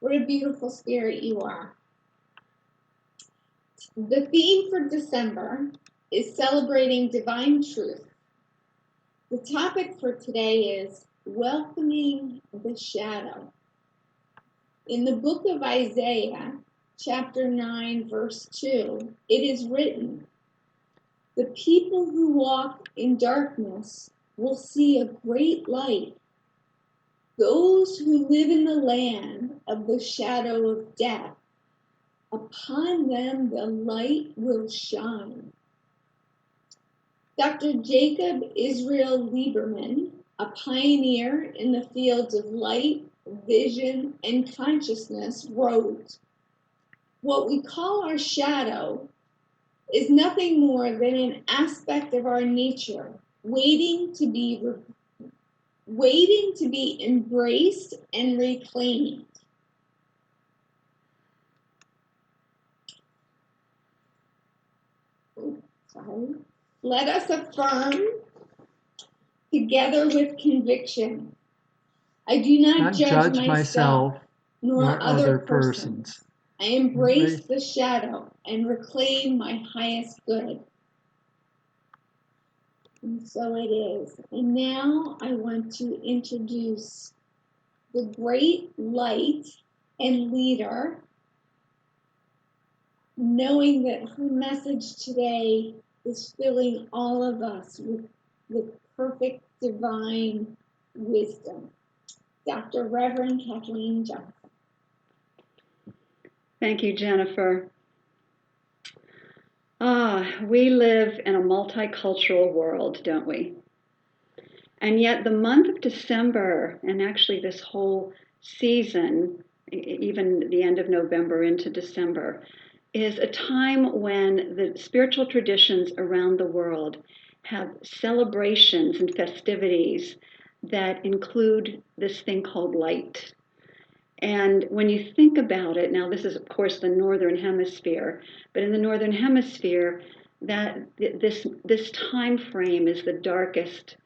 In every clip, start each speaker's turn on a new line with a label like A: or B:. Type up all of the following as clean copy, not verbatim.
A: What a beautiful spirit you are. The theme for December is celebrating divine truth. The topic for today is welcoming the shadow. In the book of Isaiah, chapter 9, verse 2, it is written, "The people who walk in darkness will see a great light. Those who live in the land of the shadow of death, upon them the light will shine." Dr. Jacob Israel Lieberman, a pioneer in the fields of light, vision, and consciousness, wrote, "What we call our shadow is nothing more than an aspect of our nature, waiting to be embraced and reclaimed." Let us affirm together with conviction. I do not judge myself nor other persons. I embrace the shadow and reclaim my highest good. And so it is. And now I want to introduce the great light and leader, knowing that her message today is filling all of us with perfect divine wisdom. Dr. Reverend Kathleen Johnson.
B: Thank you, Jennifer. We live in a multicultural world, don't we? And yet the month of December, and actually this whole season, even the end of November into December, is a time when the spiritual traditions around the world have celebrations and festivities that include this thing called light. And when you think about it, now this is of course the Northern Hemisphere, but in the Northern Hemisphere, that this time frame is the darkest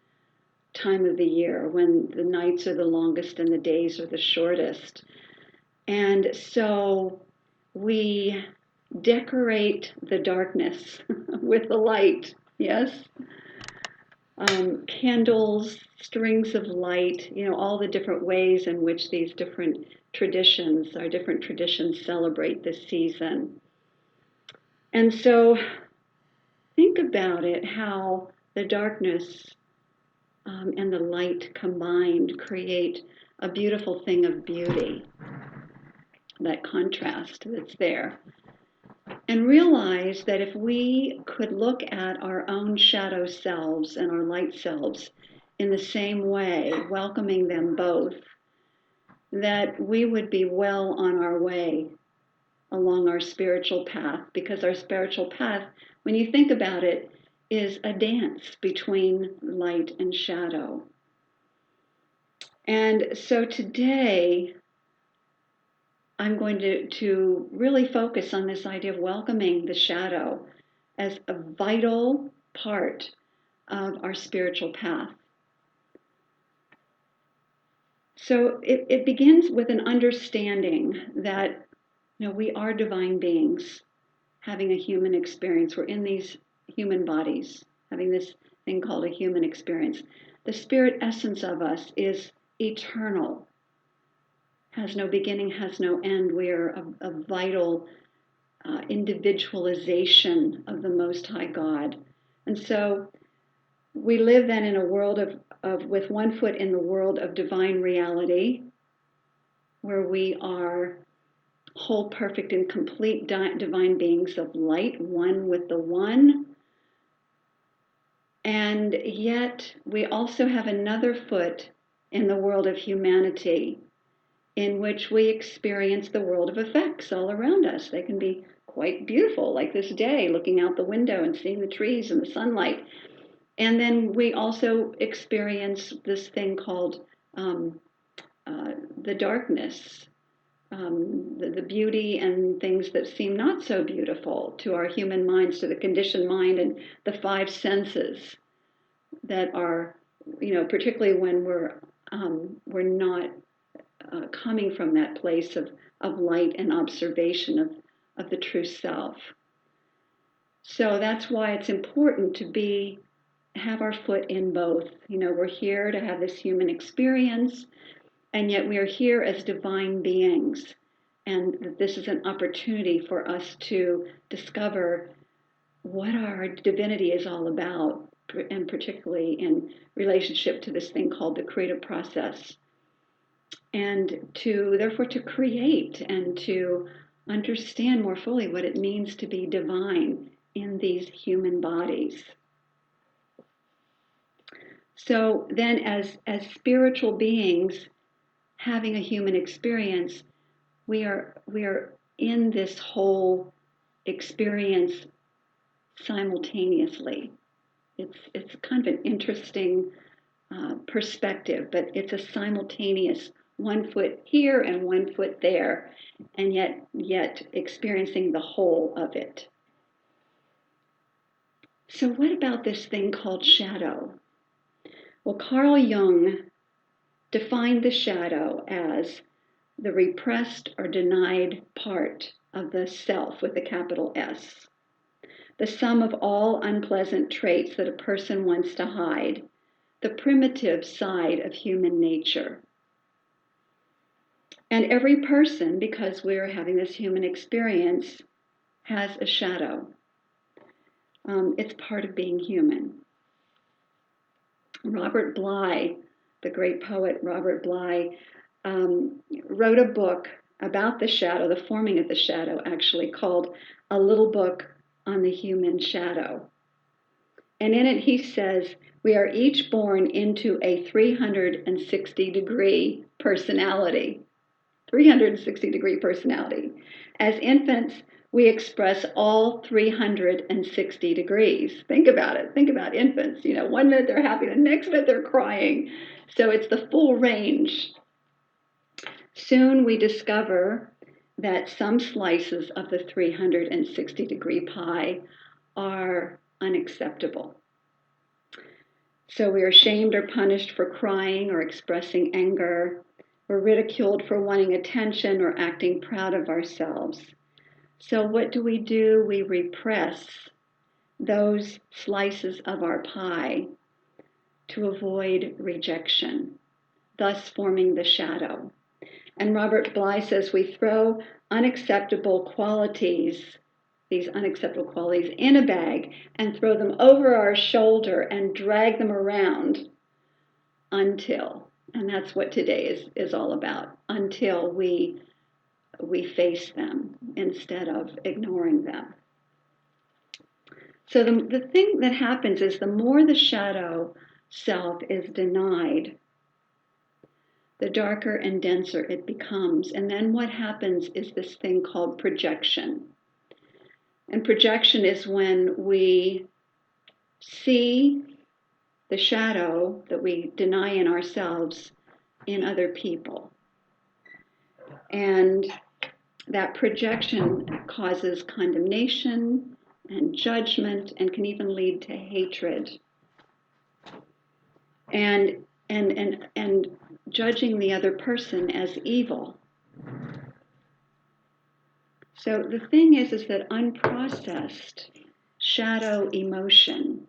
B: time of the year, when the nights are the longest and the days are the shortest. And so we decorate the darkness with the light, yes? Candles, strings of light, all the different ways in which these different traditions, our different traditions, celebrate this season. And so think about it, how the darkness and the light combined create a beautiful thing of beauty, that contrast that's there. And realize that if we could look at our own shadow selves and our light selves in the same way, welcoming them both, that we would be well on our way along our spiritual path, because our spiritual path, when you think about it, is a dance between light and shadow. And so today, I'm going to really focus on this idea of welcoming the shadow as a vital part of our spiritual path. So it begins with an understanding that we are divine beings having a human experience. We're in these human bodies having this thing called a human experience. The spirit essence of us is eternal, has no beginning, has no end. We are a vital individualization of the Most High God. And so we live then in a world of with one foot in the world of divine reality, where we are whole, perfect, and complete divine beings of light, one with the one. And yet we also have another foot in the world of humanity, in which we experience the world of effects all around us. They can be quite beautiful, like this day, looking out the window and seeing the trees and the sunlight. And then we also experience this thing called the darkness, the beauty and things that seem not so beautiful to our human minds, to the conditioned mind and the five senses that are, particularly when we're not coming from that place of light and observation of the true self. So that's why it's important to have our foot in both. We're here to have this human experience, and yet we are here as divine beings. And that this is an opportunity for us to discover what our divinity is all about, and particularly in relationship to this thing called the creative process. And therefore to create and to understand more fully what it means to be divine in these human bodies. So then as spiritual beings having a human experience, we are in this whole experience simultaneously. It's kind of an interesting perspective, but it's a simultaneous 1 foot here and 1 foot there, and yet experiencing the whole of it. So what about this thing called shadow? Well, Carl Jung defined the shadow as the repressed or denied part of the self with a capital S, the sum of all unpleasant traits that a person wants to hide, the primitive side of human nature. And every person, because we're having this human experience, has a shadow. It's part of being human. Robert Bly, the great poet Robert Bly, wrote a book about the shadow, the forming of the shadow actually, called A Little Book on the Human Shadow. And in it he says, we are each born into a 360-degree personality. 360-degree personality. As infants, we express all 360 degrees. Think about it. Think about infants. 1 minute they're happy, the next minute they're crying. So it's the full range. Soon we discover that some slices of the 360-degree pie are unacceptable. So we are shamed or punished for crying or expressing anger. We're ridiculed for wanting attention or acting proud of ourselves. So what do? We repress those slices of our pie to avoid rejection, thus forming the shadow. And Robert Bly says we throw these unacceptable qualities in a bag and throw them over our shoulder and drag them around until, and that's what today is all about, until we face them instead of ignoring them. So the thing that happens is the more the shadow self is denied, the darker and denser it becomes. And then what happens is this thing called projection. And projection is when we see the shadow that we deny in ourselves in other people. And that projection causes condemnation and judgment and can even lead to hatred. And judging the other person as evil. So the thing is that unprocessed shadow emotion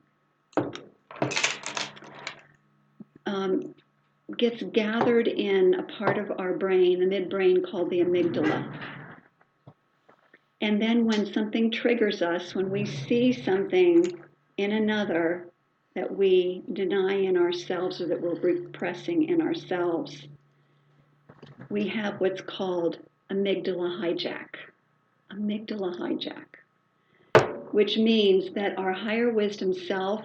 B: gets gathered in a part of our brain, the midbrain, called the amygdala. And then when something triggers us, when we see something in another that we deny in ourselves or that we're repressing in ourselves, we have what's called amygdala hijack. Amygdala hijack, which means that our higher wisdom self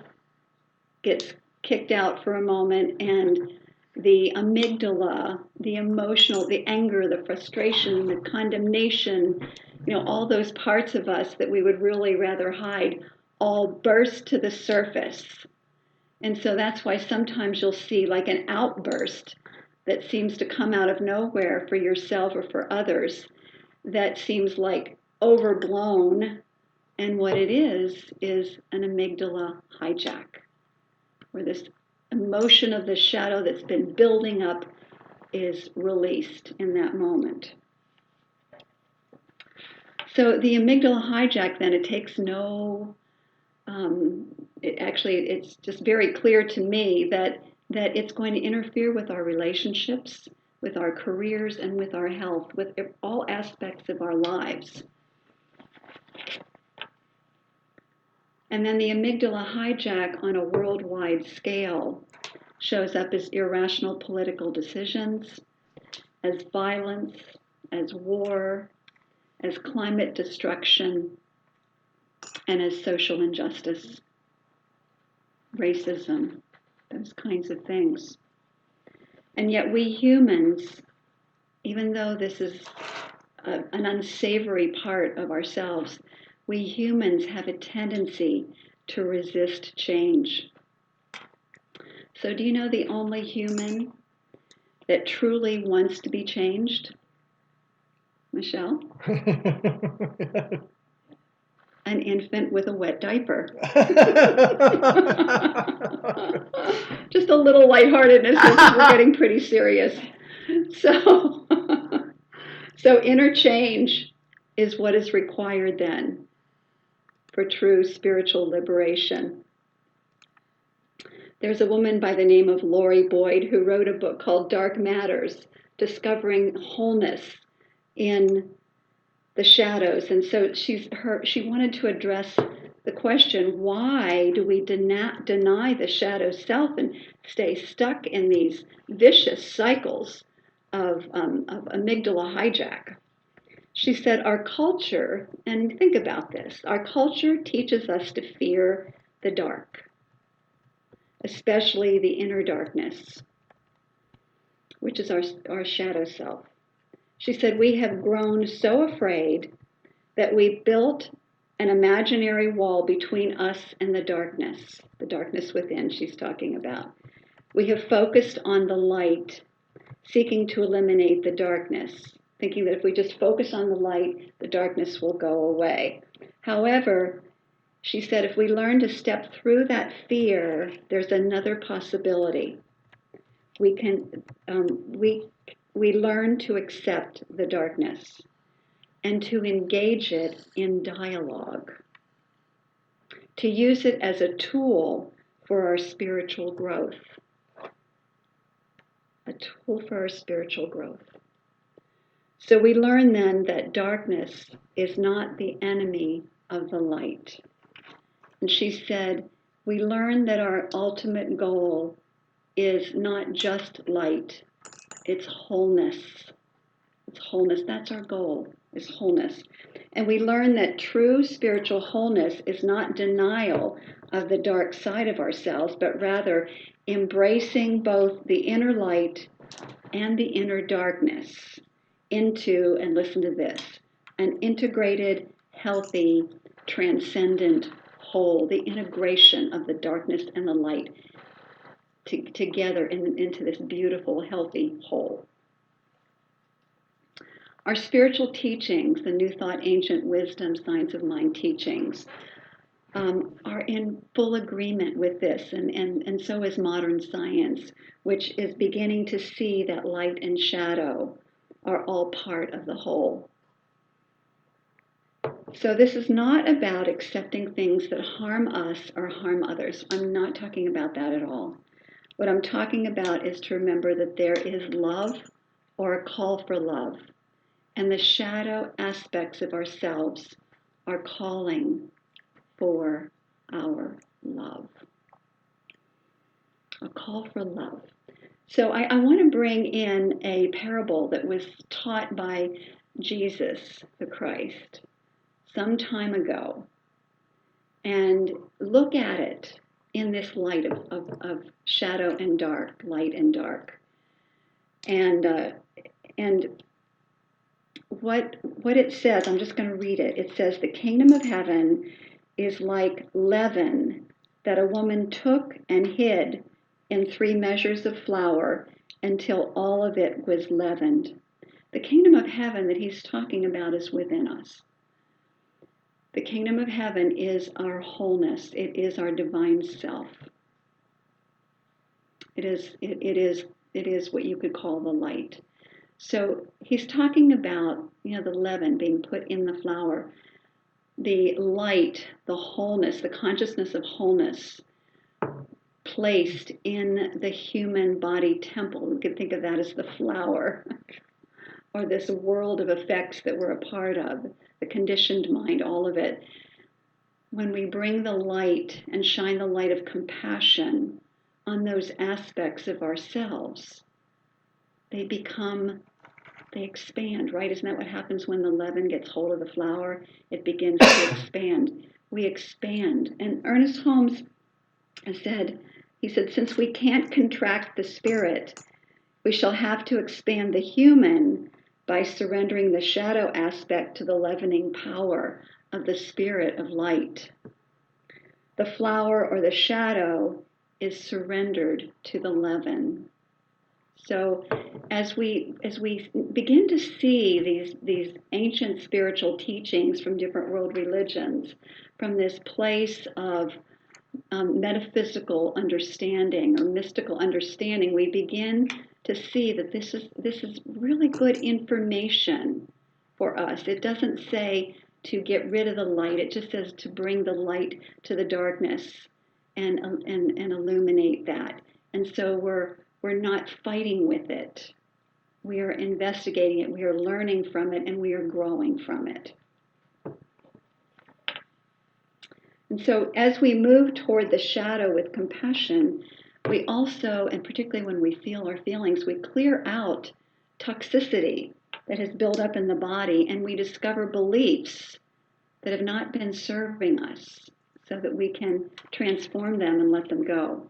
B: gets kicked out for a moment, and the amygdala, the emotional, the anger, the frustration, the condemnation, all those parts of us that we would really rather hide, all burst to the surface. And so that's why sometimes you'll see like an outburst that seems to come out of nowhere for yourself or for others that seems like overblown. And what it is an amygdala hijack, where this emotion of the shadow that's been building up is released in that moment. So the amygdala hijack, then, it takes no, it's just very clear to me that it's going to interfere with our relationships, with our careers, and with our health, with all aspects of our lives. And then the amygdala hijack on a worldwide scale shows up as irrational political decisions, as violence, as war, as climate destruction, and as social injustice, racism, those kinds of things. And yet we humans, even though this is an unsavory part of ourselves, we humans have a tendency to resist change. So do you know the only human that truly wants to be changed? Michelle? An infant with a wet diaper. Just a little lightheartedness as we're getting pretty serious. So inner change is what is required then for true spiritual liberation. There's a woman by the name of Lori Boyd who wrote a book called Dark Matters, Discovering Wholeness in the Shadows. And so she wanted to address the question, why do we deny the shadow self and stay stuck in these vicious cycles of amygdala hijack? She said, our culture, and think about this, our culture teaches us to fear the dark, especially the inner darkness, which is our shadow self. She said, we have grown so afraid that we built an imaginary wall between us and the darkness within she's talking about. We have focused on the light, seeking to eliminate the darkness, thinking that if we just focus on the light, the darkness will go away. However, she said, if we learn to step through that fear, there's another possibility. We learn to accept the darkness and to engage it in dialogue, to use it as a tool for our spiritual growth. A tool for our spiritual growth. So we learn then that darkness is not the enemy of the light. And she said, we learn that our ultimate goal is not just light, it's wholeness. It's wholeness, that's our goal, is wholeness. And we learn that true spiritual wholeness is not denial of the dark side of ourselves, but rather embracing both the inner light and the inner darkness into, and listen to this, an integrated, healthy, transcendent whole, the integration of the darkness and the light together into this beautiful, healthy whole. Our spiritual teachings, the New Thought, Ancient Wisdom, Science of Mind teachings, are in full agreement with this, and so is modern science, which is beginning to see that light and shadow are all part of the whole. So this is not about accepting things that harm us or harm others. I'm not talking about that at all. What I'm talking about is to remember that there is love or a call for love, and the shadow aspects of ourselves are calling for our love. A call for love. So I want to bring in a parable that was taught by Jesus the Christ some time ago, and look at it in this light of shadow and dark, light and dark. And what it says, I'm just going to read it. It says, the kingdom of heaven is like leaven that a woman took and hid in 3 measures of flour until all of it was leavened. The kingdom of heaven that he's talking about is within us. The kingdom of heaven is our wholeness. It is our divine self. It is It is what you could call the light. So he's talking about, the leaven being put in the flour, the light, the wholeness, the consciousness of wholeness placed in the human body temple. We could think of that as the flower, or this world of effects that we're a part of, the conditioned mind, all of it. When we bring the light and shine the light of compassion on those aspects of ourselves, they expand, right? Isn't that what happens when the leaven gets hold of the flour? It begins to expand. We expand. And Ernest Holmes said, since we can't contract the spirit, we shall have to expand the human by surrendering the shadow aspect to the leavening power of the spirit of light. The flour or the shadow is surrendered to the leaven. So as we begin to see these ancient spiritual teachings from different world religions, from this place of metaphysical understanding or mystical understanding, we begin to see that this is really good information for us. It doesn't say to get rid of the light. It just says to bring the light to the darkness and illuminate that. And so we're not fighting with it. We are investigating it. We are learning from it, and we are growing from it. And so as we move toward the shadow with compassion, we also, and particularly when we feel our feelings, we clear out toxicity that has built up in the body, and we discover beliefs that have not been serving us so that we can transform them and let them go.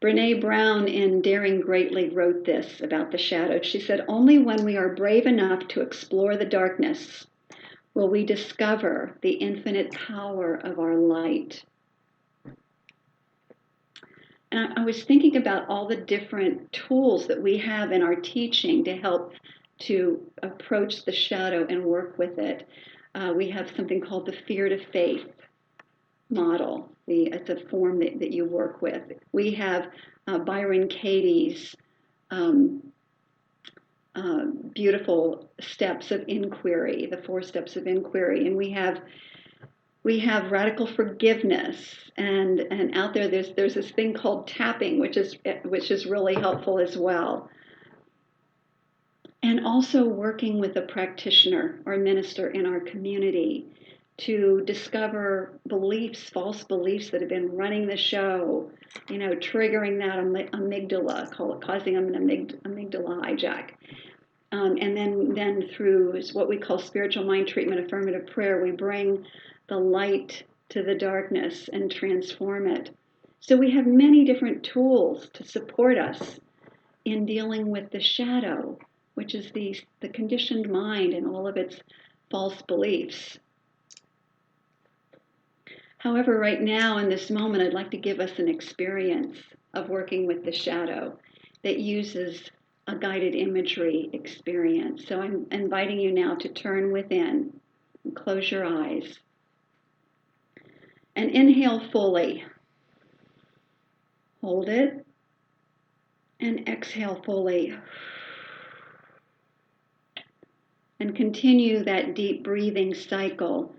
B: Brene Brown in Daring Greatly wrote this about the shadow. She said, "Only when we are brave enough to explore the darkness will we discover the infinite power of our light." And I was thinking about all the different tools that we have in our teaching to help to approach the shadow and work with it. We have something called the fear to faith model. It's a form that you work with. We have Byron Katie's beautiful steps of inquiry, the 4 steps of inquiry, and we have radical forgiveness, and out there's this thing called tapping, which is really helpful as well. And also working with a practitioner or minister in our community to discover beliefs, false beliefs that have been running the show, triggering that amygdala, causing an amygdala hijack. And then through what we call spiritual mind treatment, affirmative prayer, we bring the light to the darkness and transform it. So we have many different tools to support us in dealing with the shadow, which is the conditioned mind and all of its false beliefs. However, right now in this moment, I'd like to give us an experience of working with the shadow that uses a guided imagery experience. So I'm inviting you now to turn within and close your eyes. And inhale fully. Hold it. And exhale fully. And continue that deep breathing cycle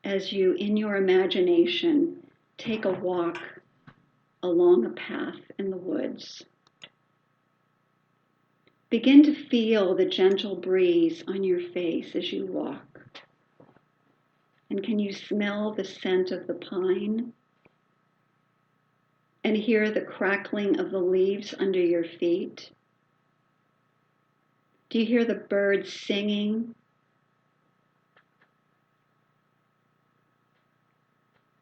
B: as you, in your imagination, take a walk along a path in the woods. Begin to feel the gentle breeze on your face as you walk. And can you smell the scent of the pine? And hear the crackling of the leaves under your feet? Do you hear the birds singing?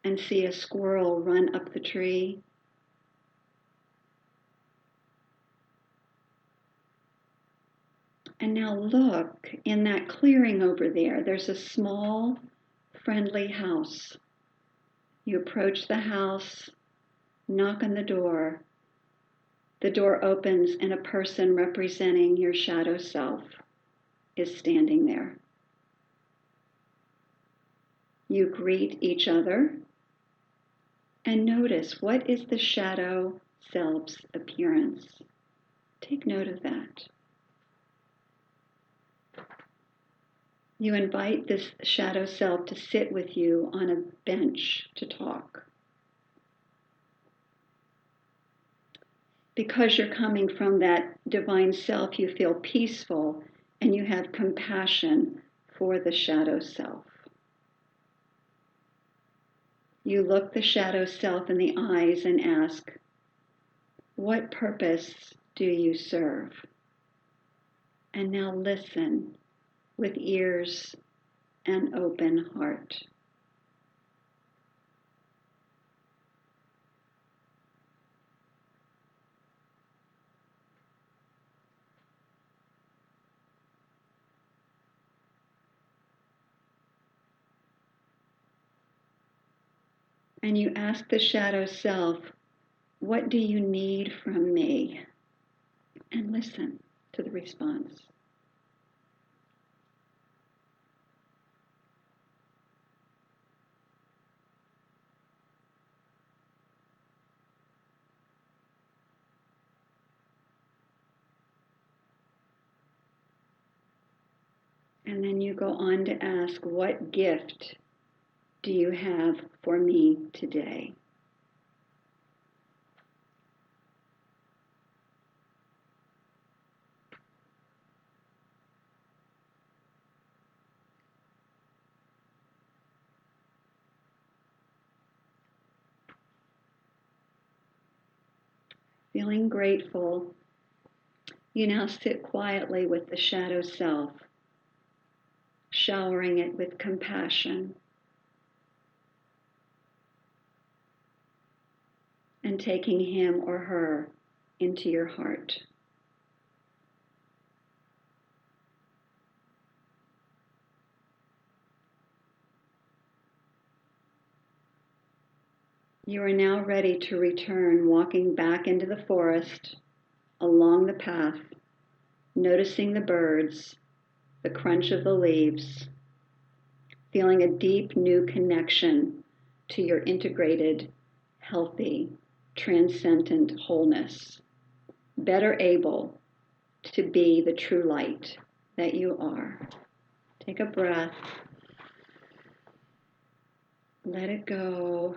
B: And see a squirrel run up the tree? And now look, in that clearing over there, there's a small, friendly house. You approach the house, knock on the door. The door opens and a person representing your shadow self is standing there. You greet each other and notice, what is the shadow self's appearance. Take note of that. You invite this shadow self to sit with you on a bench to talk. Because you're coming from that divine self, you feel peaceful and you have compassion for the shadow self. You look the shadow self in the eyes and ask, what purpose do you serve? And now listen with ears and open heart. And you ask the shadow self, what do you need from me? And listen to the response. And then you go on to ask, what gift do you have for me today? Feeling grateful, you now sit quietly with the shadow self, showering it with compassion and taking him or her into your heart. You are now ready to return, walking back into the forest, along the path, noticing the birds, the crunch of the leaves, feeling a deep new connection to your integrated, healthy, transcendent wholeness, better able to be the true light that you are. Take a breath, let it go.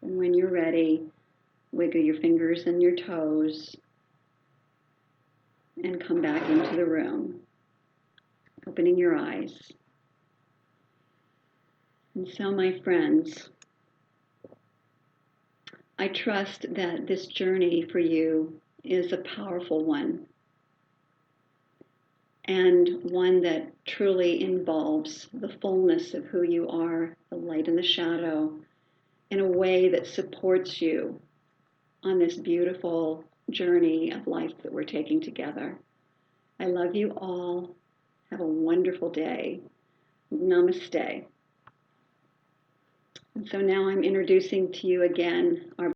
B: And when you're ready, wiggle your fingers and your toes and come back into the room, opening your eyes. And so, my friends, I trust that this journey for you is a powerful one and one that truly involves the fullness of who you are, the light and the shadow, in a way that supports you on this beautiful journey of life that we're taking together. I love you all. Have a wonderful day. Namaste. And so now I'm introducing to you again our